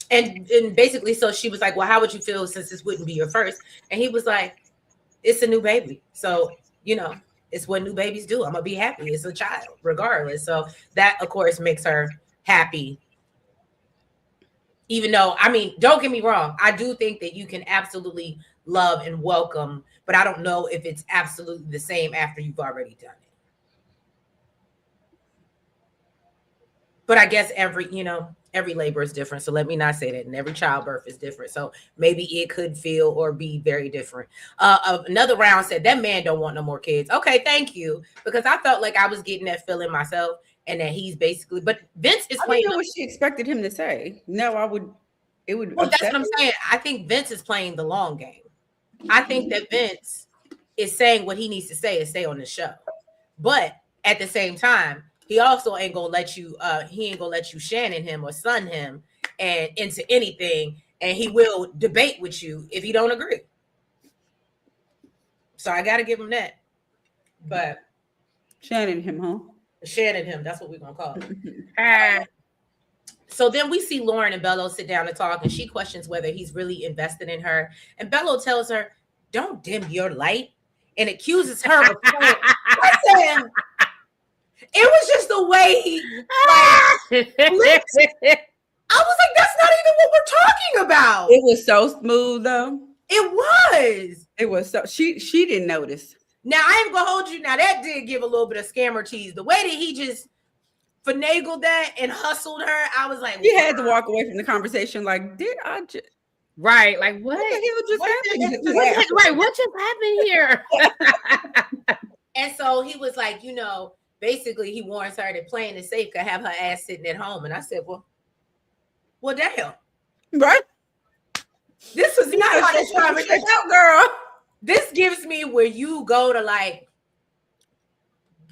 B: And basically, so she was like, well, how would you feel since this wouldn't be your first? And he was like, it's a new baby. So, you know, it's what new babies do. I'm going to be happy. It's a child regardless. So that, of course, makes her happy. Even though, I mean, don't get me wrong. I do think that you can absolutely love and welcome, but I don't know if it's absolutely the same after you've already done it. But I guess every labor is different. So let me not say that. And every childbirth is different. So maybe it could feel or be very different. Another round said that man don't want no more kids. Okay, thank you. Because I felt like I was getting that feeling myself. And that he's basically, but Vince is playing.
A: I don't know what she expected him to say. No, it would.
B: Well, that's what I'm saying. I think Vince is playing the long game. I think that Vince is saying what he needs to say to stay on the show. But at the same time, he also ain't gonna let you, Shannon him or son him and into anything. And he will debate with you if you don't agree. So I gotta give him that. But
A: Shannon him, huh?
B: Shannon him, that's what we're gonna call it. So then we see Lauren and Bello sit down and talk, and she questions whether he's really invested in her. And Bello tells her, don't dim your light, and accuses her of listen, it was just the way he I was like, that's not even what we're talking about.
A: It was so smooth though.
B: It was
A: so she didn't notice.
B: Now, I ain't gonna hold you. Now, that did give a little bit of scammer tease. The way that he just finagled that and hustled her, I was like,
A: he had to walk away from the conversation. Like, did I just?
C: Right, like what?
A: What the hell just happened?
C: What just happened here?
B: And so he was like, you know, basically he warns her that playing it safe could have her ass sitting at home. And I said, well, damn,
A: right?
B: This was not how this conversation out, girl. This gives me where you go to like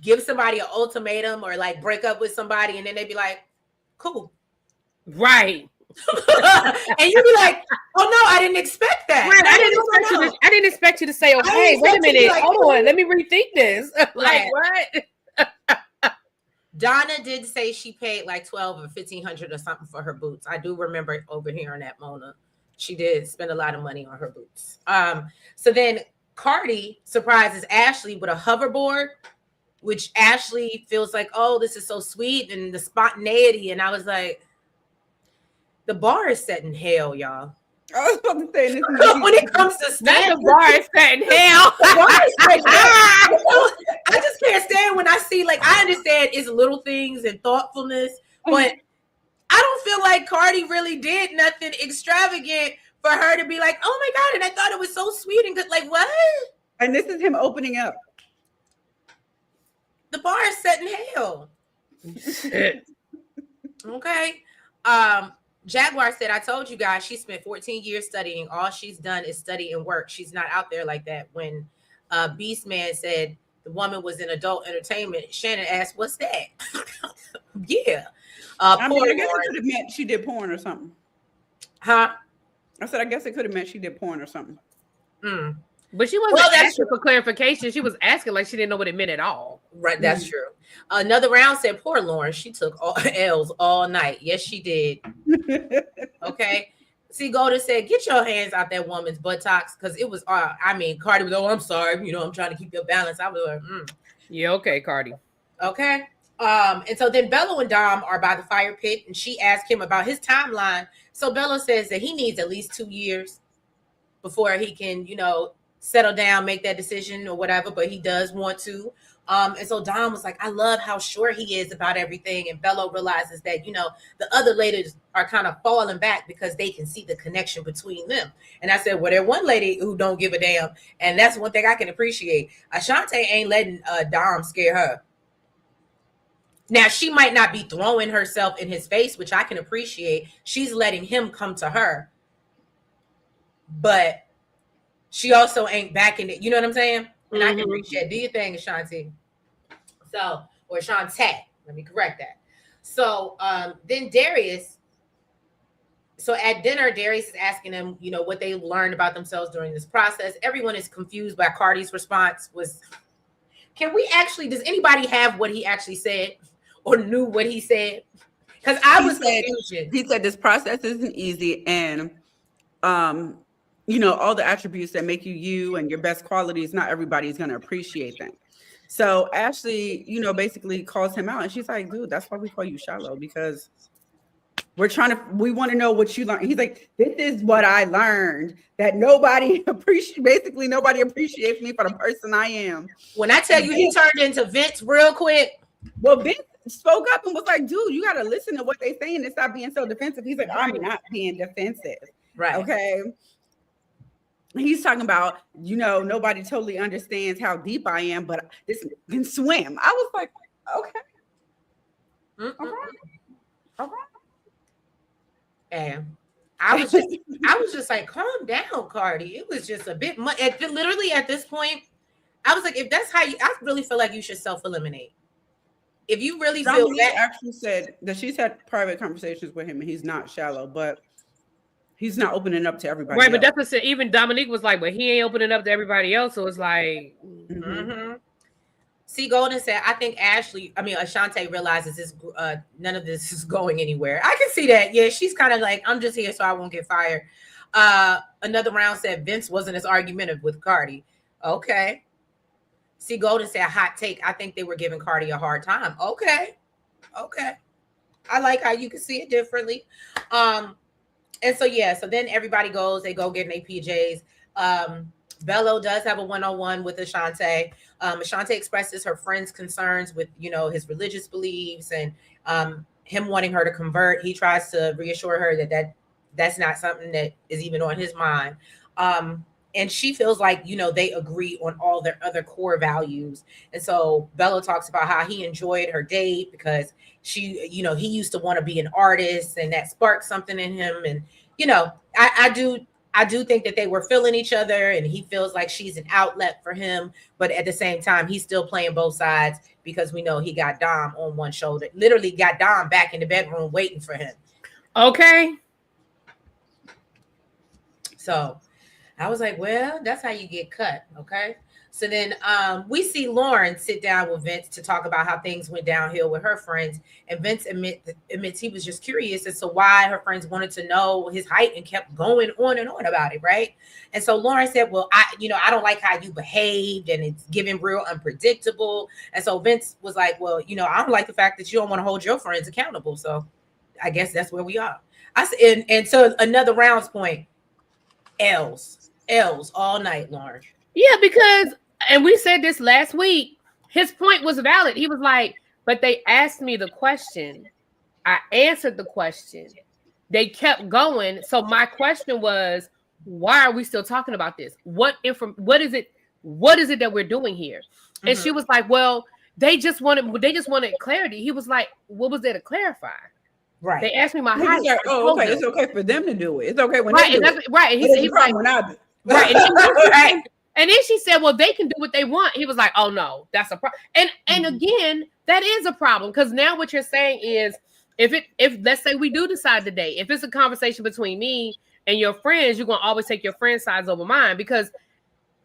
B: give somebody an ultimatum or like break up with somebody and then they be like, cool.
C: Right.
B: And you be like, oh no, I didn't expect that.
C: Right, I didn't expect you to say, okay, wait a minute, like, hold on, let me rethink this. Like what?
B: Donna did say she paid like $1,200 or $1,500 or something for her boots. I do remember overhearing that, Mona. She did spend a lot of money on her boots. So then Cardi surprises Ashley with a hoverboard, which Ashley feels like, oh, this is so sweet, and the spontaneity. And I was like, the bar is set in hell, y'all.
A: I was about to say this.
B: When it comes to
C: stand, the bar is set in hell.
B: I just can't stand when I see, like, I understand it's little things and thoughtfulness, but I don't feel like Cardi really did nothing extravagant for her to be like, oh my God, and I thought it was so sweet and good. Like, what?
A: And this is him opening up.
B: The bar is set in hell. Okay. Jaguar said, I told you guys she spent 14 years studying. All she's done is study and work. She's not out there like that. When Beast Man said the woman was in adult entertainment, Shannon asked, what's that? Yeah.
A: I mean, I guess it could have meant she did porn or something.
B: Huh?
A: I said, I guess it could have meant she did porn or something.
C: But she wasn't asking for clarification. She was asking like she didn't know what it meant at all.
B: Right, that's true. Another round said, poor Lauren, she took all L's all night. Yes, she did. Okay. See, Golden said, get your hands out that woman's buttocks, because it was, I mean, Cardi was, oh, I'm sorry. You know, I'm trying to keep your balance. I was like,
C: Yeah, okay, Cardi.
B: Okay. And so then Bello and Dom are by the fire pit, and she asked him about his timeline. So Bello says that he needs at least 2 years before he can, you know, settle down, make that decision or whatever, but he does want to. And so Dom was like, I love how sure he is about everything. And Bello realizes that, you know, the other ladies are kind of falling back because they can see the connection between them. And I said, well, there's one lady who don't give a damn. And that's one thing I can appreciate. Ashante ain't letting Dom scare her. Now, she might not be throwing herself in his face, which I can appreciate. She's letting him come to her. But she also ain't backing it. You know what I'm saying? And I can appreciate. Do your thing, Ashanti. So, or Shantae. Let me correct that. So then Darius. So at dinner, Darius is asking them, you know, what they learned about themselves during this process. Everyone is confused by Cardi's response. Can we actually, does anybody have what he actually said or knew what he said? Because I was confused.
A: He said this process isn't easy, and you know, all the attributes that make you you and your best qualities, not everybody's going to appreciate them. So Ashley, you know, basically calls him out, and she's like, dude, that's why we call you shallow, because we want to know what you learned. He's like, this is what I learned, that nobody appreciates me for the person I am.
B: When I tell you he turned into Vince real quick.
A: Well, Vince spoke up and was like, dude, you got to listen to what they're saying and stop being so defensive. He's like, I'm not being defensive.
B: Right.
A: Okay. He's talking about, you know, nobody totally understands how deep I am, but this can swim. I was like, okay. All right.
B: And I was just like, calm down, Cardi. It was just a bit much. Literally at this point, I was like, if that's how I really feel like you should self-eliminate. If you really feel that.
A: Actually said that she's had private conversations with him and he's not shallow, but he's not opening up to everybody.
C: Right, but that's what even Dominique was like, but he ain't opening up to everybody else. So it's like,
B: See, Golden said, I think Ashante realizes this. None of this is going anywhere. I can see that. Yeah, she's kind of like, I'm just here so I won't get fired. Another round said Vince wasn't as argumentative with Cardi. Okay. See, Golden said, hot take. I think they were giving Cardi a hard time. Okay. I like how you can see it differently. And so, yeah, so then everybody goes, they go get in their PJs. Bello does have a one-on-one with Ashante. Ashante expresses her friend's concerns with, you know, his religious beliefs and him wanting her to convert. He tries to reassure her that that's not something that is even on his mind. And she feels like, you know, they agree on all their other core values. And so Bello talks about how he enjoyed her date because she, you know, he used to want to be an artist and that sparked something in him. And, you know, I do think that they were feeling each other and he feels like she's an outlet for him. But at the same time, he's still playing both sides because we know he got Dom on one shoulder, literally got Dom back in the bedroom waiting for him.
C: Okay.
B: So I was like, well, that's how you get cut. Okay. So then we see Lauren sit down with Vince to talk about how things went downhill with her friends. And Vince admits he was just curious as to why her friends wanted to know his height and kept going on and on about it, right? And so Lauren said, well, I don't like how you behaved and it's giving real unpredictable. And so Vince was like, well, I don't like the fact that you don't want to hold your friends accountable. So I guess that's where we are. And so another rounds point, L's all night, Lauren.
C: Yeah, because, and we said this last week, his point was valid. He was like, but they asked me the question. I answered the question. They kept going. So my question was, why are we still talking about this? What is it that we're doing here? And she was like, well, they just wanted clarity. He was like, what was there to clarify?
B: Right.
C: They asked me my height.
A: Like, oh, okay. It's okay for them to do it. It's okay when
C: right,
A: they do it.
C: Right. And he's like,
A: when I do.
C: Right.
B: Right.
C: And then she said, well, they can do what they want. He was like, oh, no, that's a problem. And again, that is a problem. Because now what you're saying is, if let's say we do decide to date, if it's a conversation between me and your friends, you're going to always take your friend's sides over mine. Because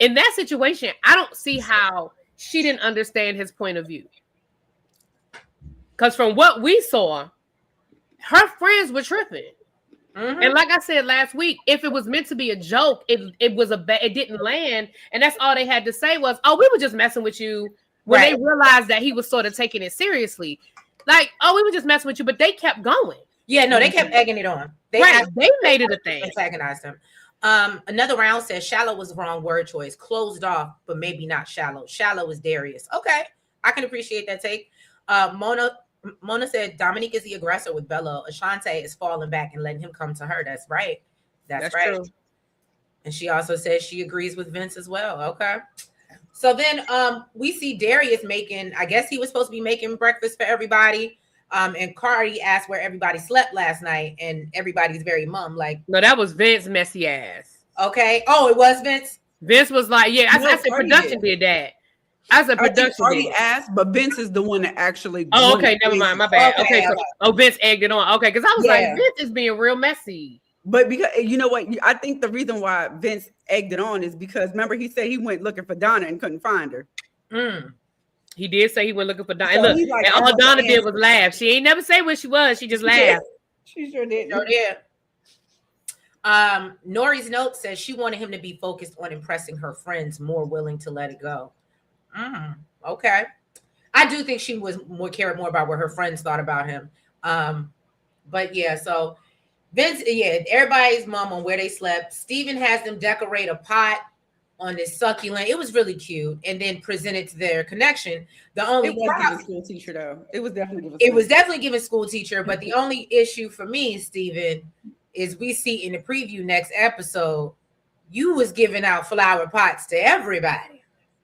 C: in that situation, I don't see how she didn't understand his point of view. Because from what we saw, her friends were tripping. And like I said last week, if it was meant to be a joke, it didn't land, and that's all they had to say was, "Oh, we were just messing with you." When they realized that he was sort of taking it seriously, like, "Oh, we were just messing with you," but they kept going.
B: Yeah, no, they kept egging it on. They
C: made it a thing.
B: Antagonized him. Another round says shallow was the wrong word choice. Closed off, but maybe not shallow. Shallow is Darius. Okay, I can appreciate that take. Mona said Dominique is the aggressor with Bella. Ashante is falling back and letting him come to her. That's right. That's right. True. And she also says she agrees with Vince as well. Okay. So then we see Darius making, I guess he was supposed to be making breakfast for everybody. And Cardi asked where everybody slept last night, and everybody's very mum. Like,
C: no, that was Vince messy ass.
B: Okay. Oh, it was Vince?
C: Vince was like, yeah, I said production did that. As a production,
A: already asked, but Vince is the one that actually.
C: Oh, okay, never mind. My bad. Okay, so Vince egged it on. Okay, because I was like, Vince is being real messy.
A: But because you know what, I think the reason why Vince egged it on is because remember he said he went looking for Donna and couldn't find her.
C: He did say he went looking for Donna. So and look, like, and all Donna did was laugh. She ain't never say where she was. She just laughed.
A: She sure did.
B: Sure did. Nori's note says she wanted him to be focused on impressing her friends, more willing to let it go. Okay. I do think she was cared more about what her friends thought about him. But yeah, so Vince, everybody's mum on where they slept. Steven has them decorate a pot on this succulent. It was really cute, and then presented to their connection. The only
A: giving school teacher though. It was definitely
B: giving school teacher, but the only issue for me, Steven, is we see in the preview next episode, you was giving out flower pots to everybody.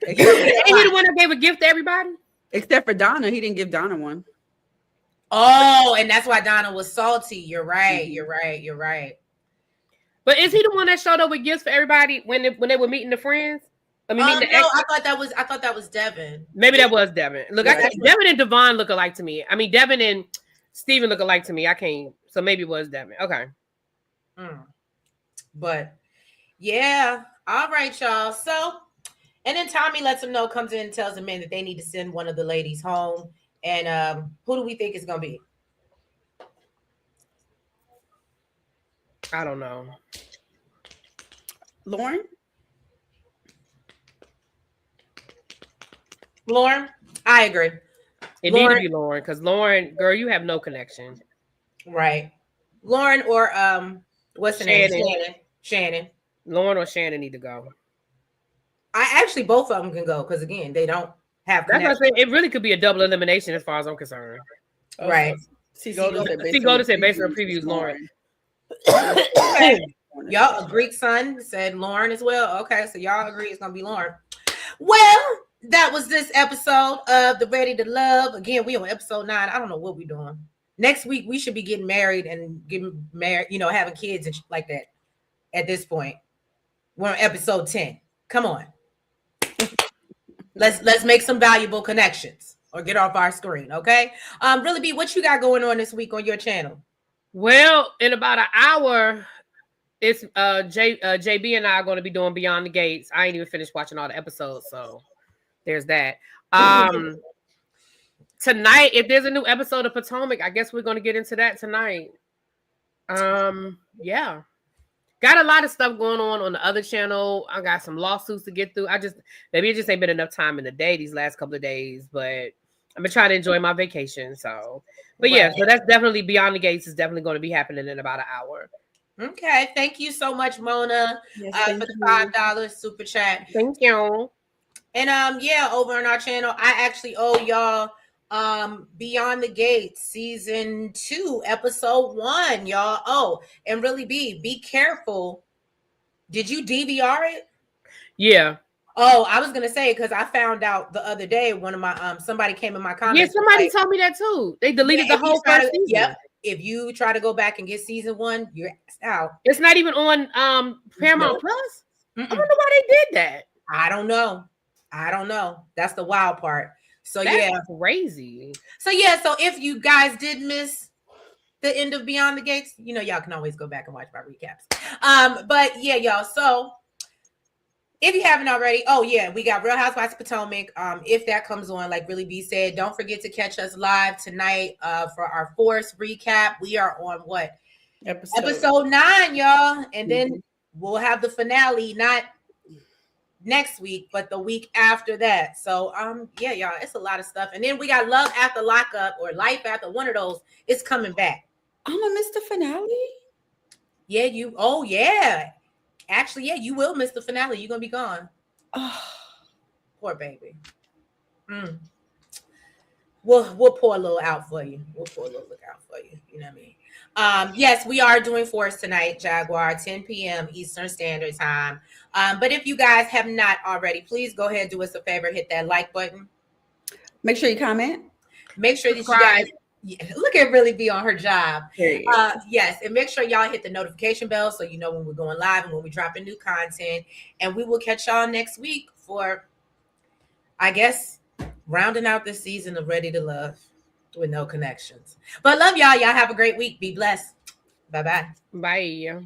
C: Ain't he the one that gave a gift to everybody?
A: Except for Donna. He didn't give Donna one.
B: Oh, and that's why Donna was salty. You're right. You're right.
C: But is he the one that showed up with gifts for everybody when they were meeting the friends? I
B: thought that was Devin.
C: Maybe that was Devin. Look, Devin and Devon look alike to me. I mean, Devin and Steven look alike to me. I can't. So maybe it was Devin. Okay.
B: But yeah. All right, y'all. So. And then Tommy lets them know, comes in and tells the men that they need to send one of the ladies home. And who do we think it's going to be?
C: I don't know.
A: Lauren?
B: I agree.
C: It needs to be Lauren, because Lauren, girl, you have no connection.
B: Right. Lauren or what's the name? Shannon.
C: Lauren or Shannon need to go.
B: I actually, both of them can go because again, they don't have.
C: That's what I'm saying. It really could be a double elimination as far as I'm concerned.
B: Right.
A: See, go to
C: say based on previews, Lauren.
B: Okay. Y'all, a Greek son said Lauren as well. Okay, so y'all agree it's gonna be Lauren. Well, that was this episode of the Ready to Love. Again, we on episode 9. I don't know what we're doing. Next week we should be getting married and having kids and like that. At this point, we're on episode 10. Come on. Let's make some valuable connections or get off our screen, okay? Really, B, what you got going on this week on your channel?
C: Well, in about an hour, It's JB and I are going to be doing Beyond the Gates. I ain't even finished watching all the episodes, so there's that. Tonight, if there's a new episode of Potomac, I guess we're going to get into that tonight. Yeah. Got a lot of stuff going on the other channel. I got some lawsuits to get through. Maybe it just ain't been enough time in the day these last couple of days, but I've been trying to enjoy my vacation. So, but yeah, so that's definitely Beyond the Gates is definitely going to be happening in about an hour.
B: Okay, thank you so much, Mona, for the $5 super chat.
C: Thank you.
B: And yeah, over on our channel, I actually owe y'all Beyond the Gates season 2 episode 1, y'all. Oh, and really be careful. Did you DVR it?
C: Yeah.
B: Oh, I was gonna say, because I found out the other day, one of my somebody came in my comments.
C: Yeah, somebody told me that too. They deleted the whole first season.
B: Yep. If you try to go back and get season 1, you're out.
C: It's not even on Paramount Plus. I don't know why they did that.
B: I don't know. That's the wild part. So
C: that's crazy.
B: So yeah, so if you guys did miss the end of Beyond the Gates, you know, y'all can always go back and watch my recaps. But yeah, y'all. So if you haven't already, oh yeah, we got Real Housewives of Potomac. If that comes on, like Really B said, don't forget to catch us live tonight for our Force recap. We are on what? Episode 9, y'all. And then we'll have the finale, not next week, but the week after that. So yeah, y'all, it's a lot of stuff. And then we got Love After Lockup or Life After, one of those. It's coming back.
A: I'm gonna miss the finale.
B: Yeah, actually, yeah, you will miss the finale. You're gonna be gone. Oh, poor baby. We'll pour a little out for you. We'll pour a little look out for you. You know what I mean? Yes, we are doing Force tonight, Jaguar, 10 p.m. Eastern Standard Time. But if you guys have not already, please go ahead and do us a favor, hit that like button.
A: Make sure you comment.
B: Make sure that you guys look at Really be on her job. Yes, and make sure y'all hit the notification bell so you know when we're going live and when we're dropping new content. And we will catch y'all next week for, I guess, rounding out this season of Ready to Love with no connections. But love y'all. Y'all have a great week. Be blessed. Bye-bye.
C: Bye.